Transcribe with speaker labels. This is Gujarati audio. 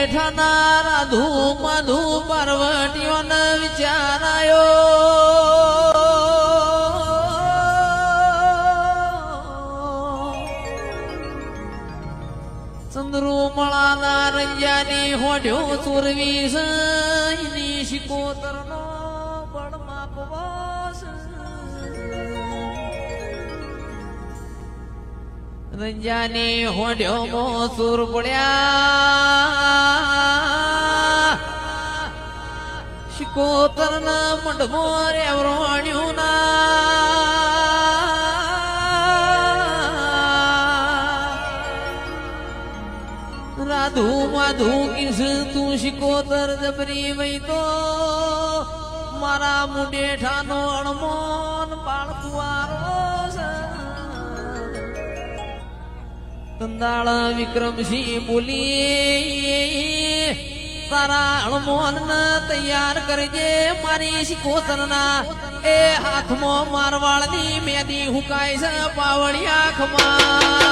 Speaker 1: મુડેઠાના રાધુ માધુ પાર્વતીઓને વિચારાયો ચંદ્રુમળાના રંજાની હોડ્યો ચોરવી સૈની શિકોતરનો બળમાં પવાસ રંજાની હોડ્યો મોસુર પડ્યા શિકોતરના મંડમો રેવરોણ્યું ના રાધુ માધુ કિસ તું શિકોતર જબરી વઈ તો મારા મુડેઠાનો અણમોન બાળકુવારો કંદાળ વિક્રમસિંહ બોલી તારા અણમોન તૈયાર કરજે મારી શિકોતરના એ હાથમાં મારવાળની મેદી હુકાય છે પાવડિયા ખમા